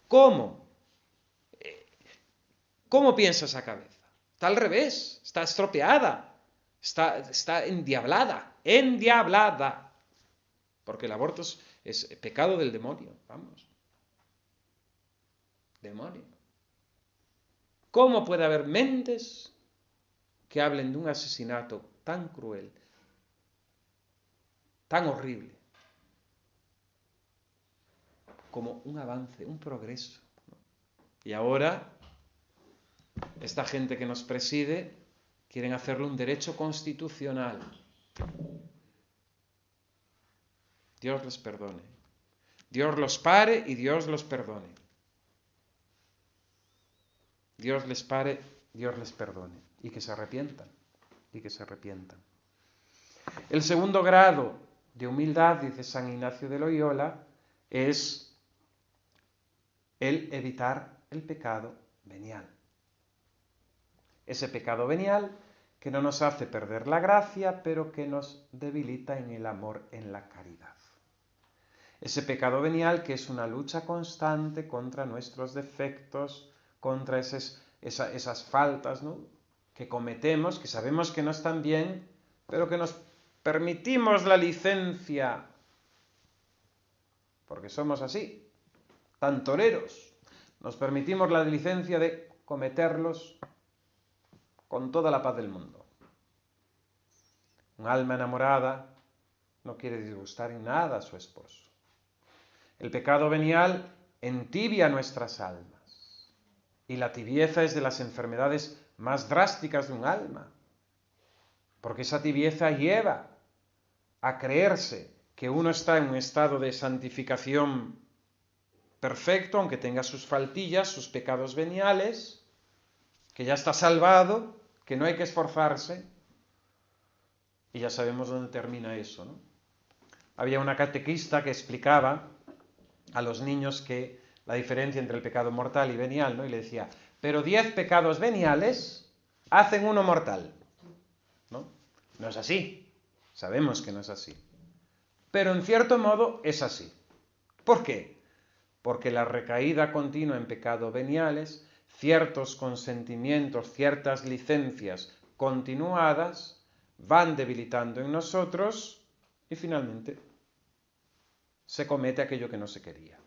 ¿Cómo? ¿Cómo piensa esa cabeza? Está al revés, está estropeada, está endiablada, porque el aborto es pecado del demonio, vamos. Demonio. ¿Cómo puede haber mentes que hablen de un asesinato tan cruel, tan horrible, como un avance, un progreso, ¿no? Y ahora, esta gente que nos preside quieren hacerlo un derecho constitucional. Dios les perdone. Dios los pare y Dios los perdone. Dios les pare, Dios les perdone. Y que se arrepientan. El segundo grado de humildad, dice San Ignacio de Loyola, es el evitar el pecado venial. Ese pecado venial que no nos hace perder la gracia, pero que nos debilita en el amor, en la caridad. Ese pecado venial que es una lucha constante contra nuestros defectos, contra esas faltas, ¿no?, que cometemos, que sabemos que no están bien, pero que nos permitimos la licencia porque somos así, tan toreros. Nos permitimos la licencia de cometerlos con toda la paz del mundo. Un alma enamorada no quiere disgustar en nada a su esposo. El pecado venial entibia nuestras almas. Y la tibieza es de las enfermedades más drásticas de un alma. Porque esa tibieza lleva a creerse que uno está en un estado de santificación perfecto, aunque tenga sus faltillas, sus pecados veniales, que ya está salvado, que no hay que esforzarse. Y ya sabemos dónde termina eso, ¿no? Había una catequista que explicaba a los niños que la diferencia entre el pecado mortal y venial, ¿no? Y le decía, pero 10 pecados veniales hacen uno mortal, ¿no? No es así, sabemos que no es así. Pero en cierto modo es así. ¿Por qué? Porque la recaída continua en pecados veniales, ciertos consentimientos, ciertas licencias continuadas, van debilitando en nosotros y finalmente se comete aquello que no se quería.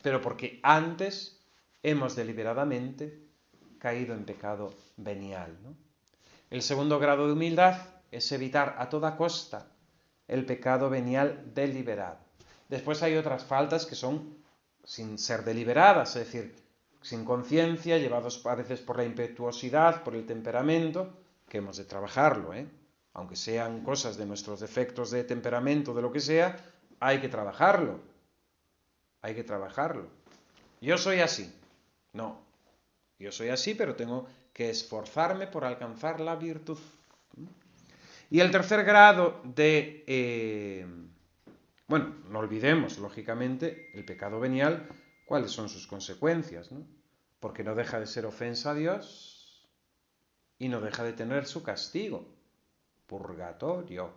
Pero porque antes hemos deliberadamente caído en pecado venial, ¿no? El segundo grado de humildad es evitar a toda costa el pecado venial deliberado. Después hay otras faltas que son sin ser deliberadas, es decir, sin conciencia, llevados a veces por la impetuosidad, por el temperamento, que hemos de trabajarlo, aunque sean cosas de nuestros defectos de temperamento, de lo que sea, hay que trabajarlo. Hay que trabajarlo. Yo soy así. No. Yo soy así, pero tengo que esforzarme por alcanzar la virtud. Y el tercer grado de... bueno, no olvidemos, lógicamente, el pecado venial, cuáles son sus consecuencias, ¿no? Porque no deja de ser ofensa a Dios y no deja de tener su castigo. Purgatorio.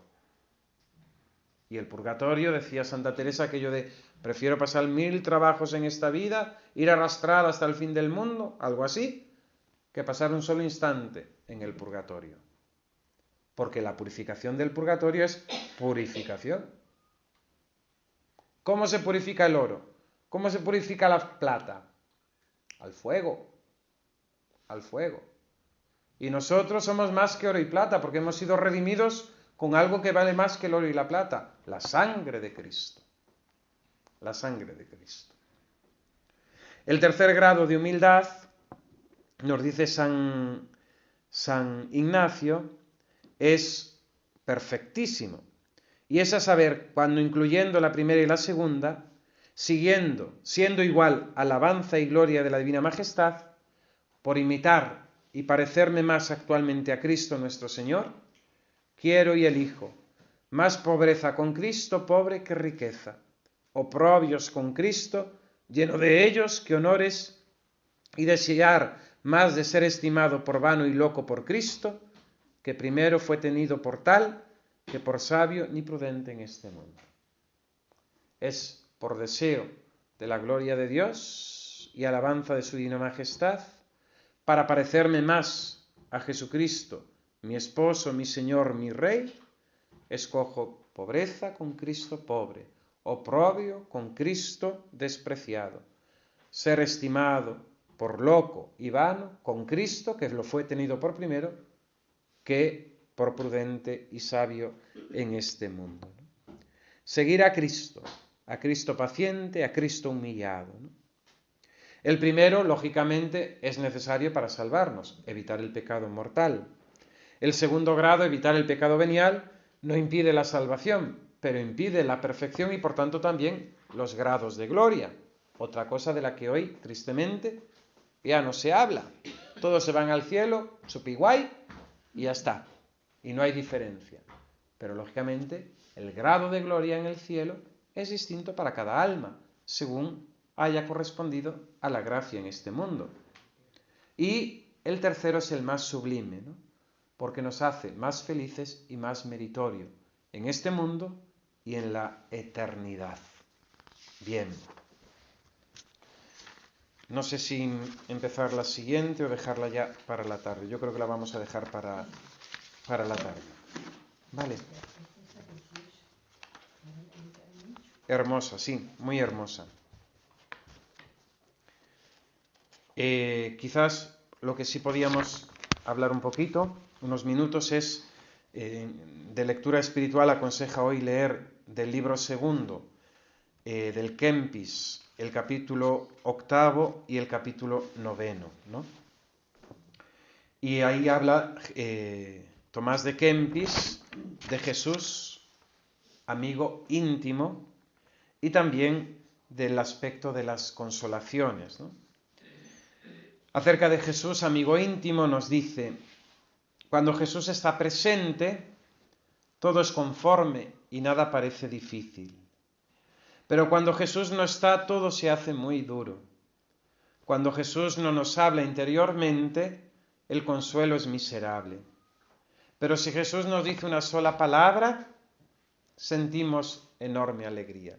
Y el purgatorio, decía Santa Teresa, aquello de prefiero pasar 1000 trabajos en esta vida, ir arrastrada hasta el fin del mundo, algo así, que pasar un solo instante en el purgatorio. Porque la purificación del purgatorio es purificación. ¿Cómo se purifica el oro? ¿Cómo se purifica la plata? Al fuego. Al fuego. Y nosotros somos más que oro y plata, porque hemos sido redimidos con algo que vale más que el oro y la plata, la sangre de Cristo. La sangre de Cristo. El tercer grado de humildad, nos dice San Ignacio, es perfectísimo. Y es a saber, cuando incluyendo la primera y la segunda, siendo igual alabanza y gloria de la Divina Majestad, por imitar y parecerme más actualmente a Cristo nuestro Señor, quiero y elijo más pobreza con Cristo pobre que riqueza, oprobios con Cristo lleno de ellos que honores, y desear más de ser estimado por vano y loco por Cristo, que primero fue tenido por tal que por sabio ni prudente en este mundo. Es por deseo de la gloria de Dios y alabanza de su divina majestad, para parecerme más a Jesucristo, mi esposo, mi Señor, mi Rey, escojo pobreza con Cristo pobre, oprobio con Cristo despreciado, ser estimado por loco y vano con Cristo, que lo fue tenido por primero, que por prudente y sabio en este mundo, ¿no? Seguir a Cristo paciente, a Cristo humillado, ¿no? El primero, lógicamente, es necesario para salvarnos, evitar el pecado mortal. El segundo grado, evitar el pecado venial, no impide la salvación, pero impide la perfección y por tanto también los grados de gloria. Otra cosa de la que hoy, tristemente, ya no se habla. Todos se van al cielo, supiguay, y ya está. Y no hay diferencia. Pero lógicamente, el grado de gloria en el cielo es distinto para cada alma, según haya correspondido a la gracia en este mundo. Y el tercero es el más sublime, ¿no? Porque nos hace más felices y más meritorio en este mundo y en la eternidad. Bien. No sé si empezar la siguiente o dejarla ya para la tarde. Yo creo que la vamos a dejar para la tarde. Vale. hermosa, sí, muy hermosa. Quizás lo que sí podíamos hablar un poquito, unos minutos, es de lectura espiritual. Aconseja hoy leer del libro segundo del Kempis, el capítulo 8 y el capítulo 9, ¿no? Y ahí habla Tomás de Kempis de Jesús, amigo íntimo, y también del aspecto de las consolaciones, ¿no? Acerca de Jesús, amigo íntimo, nos dice: cuando Jesús está presente, todo es conforme y nada parece difícil. Pero cuando Jesús no está, todo se hace muy duro. Cuando Jesús no nos habla interiormente, el consuelo es miserable. Pero si Jesús nos dice una sola palabra, sentimos enorme alegría.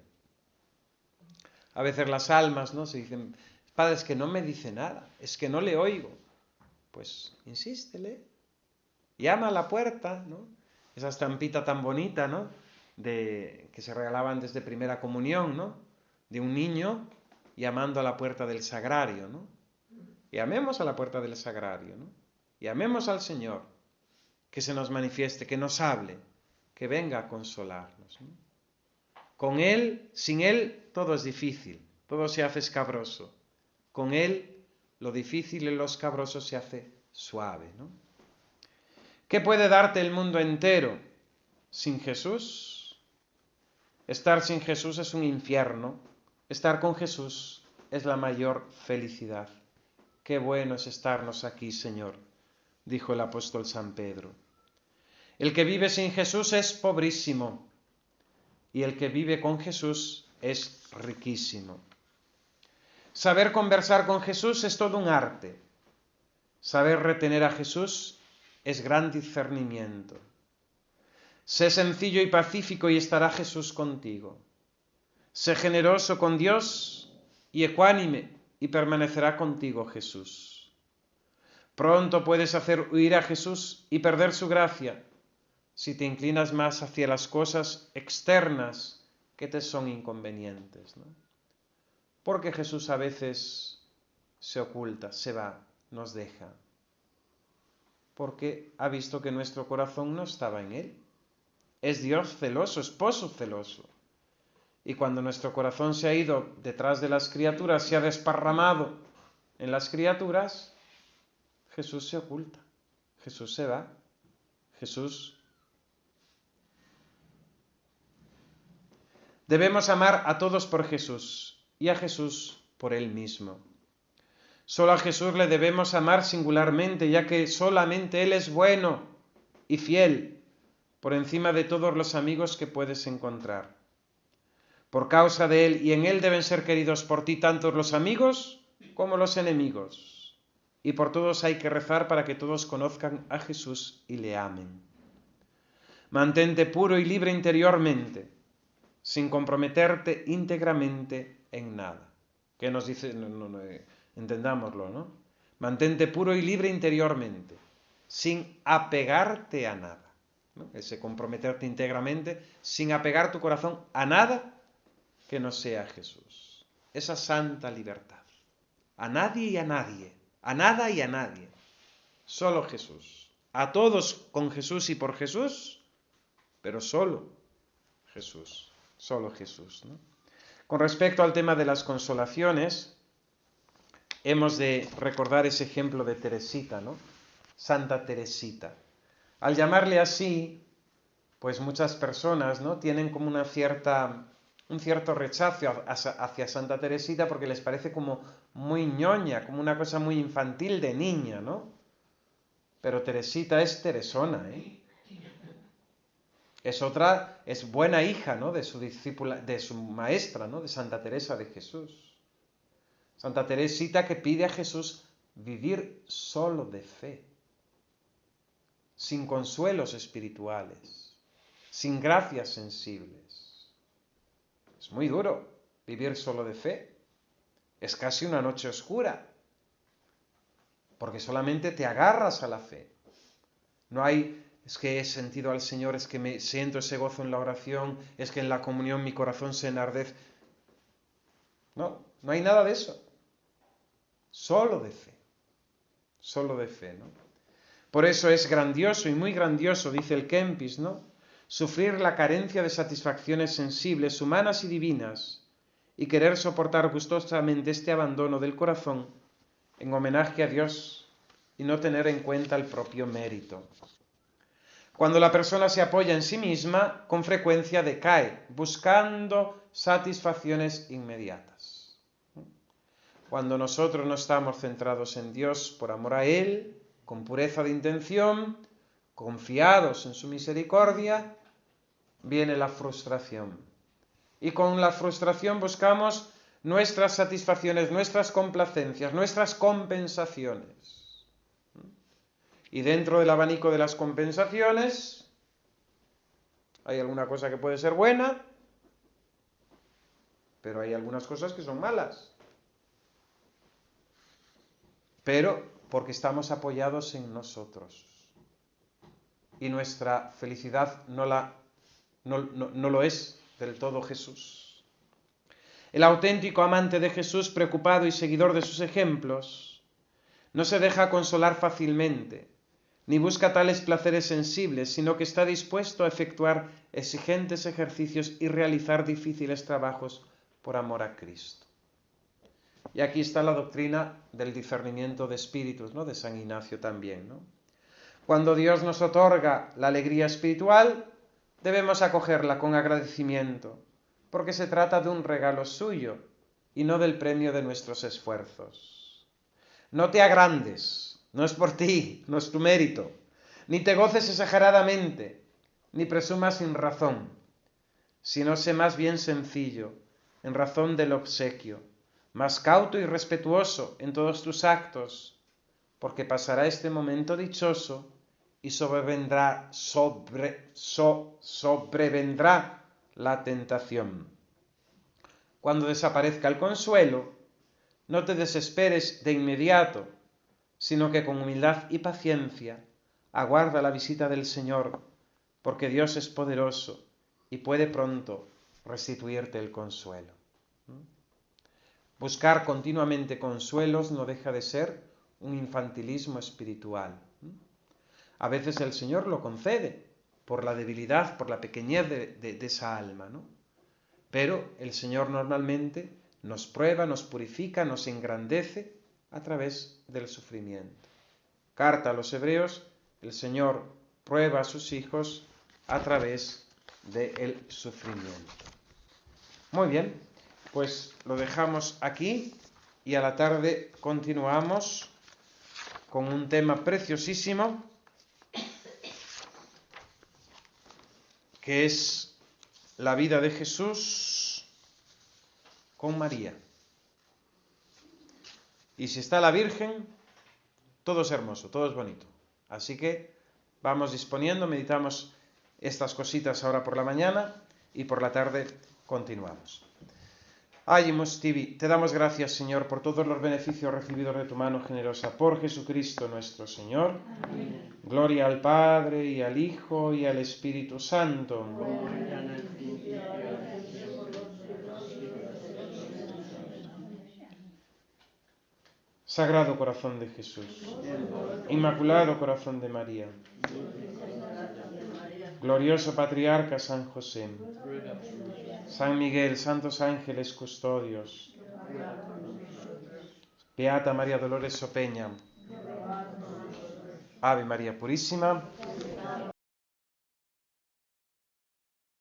A veces las almas, ¿no?, se dicen: Padre, es que no me dice nada, es que no le oigo. Pues insístele, llama a la puerta, ¿no? Esa estampita tan bonita, ¿no?, que se regalaban desde primera comunión, ¿no?, de un niño llamando a la puerta del sagrario, ¿no? Llamemos a la puerta del sagrario, ¿no? Llamemos al Señor, que se nos manifieste, que nos hable, que venga a consolarnos, ¿no? Con Él, sin Él, todo es difícil, todo se hace escabroso. Con Él, lo difícil y lo escabroso se hace suave, ¿no? ¿Qué puede darte el mundo entero sin Jesús? Estar sin Jesús es un infierno. Estar con Jesús es la mayor felicidad. Qué bueno es estarnos aquí, Señor, dijo el apóstol San Pedro. El que vive sin Jesús es pobrísimo, y el que vive con Jesús es riquísimo. Saber conversar con Jesús es todo un arte. Saber retener a Jesús es gran discernimiento. Sé sencillo y pacífico y estará Jesús contigo. Sé generoso con Dios y ecuánime y permanecerá contigo Jesús. Pronto puedes hacer huir a Jesús y perder su gracia si te inclinas más hacia las cosas externas que te son inconvenientes, ¿no? Porque Jesús a veces se oculta, se va, nos deja, porque ha visto que nuestro corazón no estaba en Él. Es Dios celoso, esposo celoso. Y cuando nuestro corazón se ha ido detrás de las criaturas, se ha desparramado en las criaturas, Jesús se oculta, Jesús se va, Jesús. Debemos amar a todos por Jesús y a Jesús por Él mismo. Solo a Jesús le debemos amar singularmente, ya que solamente Él es bueno y fiel, por encima de todos los amigos que puedes encontrar. Por causa de Él y en Él deben ser queridos por ti tanto los amigos como los enemigos. Y por todos hay que rezar para que todos conozcan a Jesús y le amen. Mantente puro y libre interiormente, sin comprometerte íntegramente en nada. ¿Qué nos dice? Entendámoslo, ¿no? Mantente puro y libre interiormente, sin apegarte a nada, ¿no? Ese comprometerte íntegramente, sin apegar tu corazón a nada que no sea Jesús. Esa santa libertad. A nadie y a nadie, a nada y a nadie. Solo Jesús. A todos con Jesús y por Jesús, pero solo Jesús. Solo Jesús, ¿no? Con respecto al tema de las consolaciones, hemos de recordar ese ejemplo de Teresita, ¿no? Santa Teresita. Al llamarle así, pues muchas personas, ¿no?, tienen como un cierto rechazo hacia Santa Teresita porque les parece como muy ñoña, como una cosa muy infantil de niña, ¿no? Pero Teresita es Teresona, ¿eh? Es buena hija, ¿no?, de su discípula, de su maestra, ¿no?, de Santa Teresa de Jesús. Santa Teresita que pide a Jesús vivir solo de fe, sin consuelos espirituales, sin gracias sensibles. Es muy duro vivir solo de fe. Es casi una noche oscura, porque solamente te agarras a la fe. No hay es que he sentido al Señor, es que me siento ese gozo en la oración, es que en la comunión mi corazón se enardece. No, no hay nada de eso. Solo de fe. Solo de fe, ¿no? Por eso es grandioso y muy grandioso, dice el Kempis, ¿no? Sufrir la carencia de satisfacciones sensibles, humanas y divinas, y querer soportar gustosamente este abandono del corazón en homenaje a Dios y no tener en cuenta el propio mérito. Cuando la persona se apoya en sí misma, con frecuencia decae, buscando satisfacciones inmediatas. Cuando nosotros no estamos centrados en Dios por amor a Él, con pureza de intención, confiados en su misericordia, viene la frustración. Y con la frustración buscamos nuestras satisfacciones, nuestras complacencias, nuestras compensaciones. Y dentro del abanico de las compensaciones hay alguna cosa que puede ser buena, pero hay algunas cosas que son malas. Pero porque estamos apoyados en nosotros. Y nuestra felicidad no lo es del todo Jesús. El auténtico amante de Jesús, preocupado y seguidor de sus ejemplos, no se deja consolar fácilmente, ni busca tales placeres sensibles, sino que está dispuesto a efectuar exigentes ejercicios y realizar difíciles trabajos por amor a Cristo. Y aquí está la doctrina del discernimiento de espíritus, ¿no? De San Ignacio también, ¿no? Cuando Dios nos otorga la alegría espiritual, debemos acogerla con agradecimiento, porque se trata de un regalo suyo y no del premio de nuestros esfuerzos. No te agrandes, no es por ti, no es tu mérito, ni te goces exageradamente, ni presumas sin razón, sino sé más bien sencillo, en razón del obsequio, más cauto y respetuoso en todos tus actos, porque pasará este momento dichoso y sobrevendrá la tentación. Cuando desaparezca el consuelo, no te desesperes de inmediato, sino que con humildad y paciencia aguarda la visita del Señor, porque Dios es poderoso y puede pronto restituirte el consuelo. Buscar continuamente consuelos no deja de ser un infantilismo espiritual. A veces el Señor lo concede por la debilidad, por la pequeñez de esa alma, ¿no? Pero el Señor normalmente nos prueba, nos purifica, nos engrandece a través del sufrimiento. Carta a los Hebreos, el Señor prueba a sus hijos a través del sufrimiento. Muy bien, pues lo dejamos aquí y a la tarde continuamos con un tema preciosísimo que es la vida de Jesús con María. Y si está la Virgen, todo es hermoso, todo es bonito. Así que vamos disponiendo, meditamos estas cositas ahora por la mañana y por la tarde continuamos. Agimus tibi, te damos gracias, Señor, por todos los beneficios recibidos de tu mano generosa, por Jesucristo nuestro Señor. Amén. Gloria al Padre, y al Hijo, y al Espíritu Santo. Sagrado Corazón de Jesús, Inmaculado Corazón de María, glorioso Patriarca San José, San Miguel, santos ángeles custodios, Beata María Dolores Opeña, Ave María Purísima,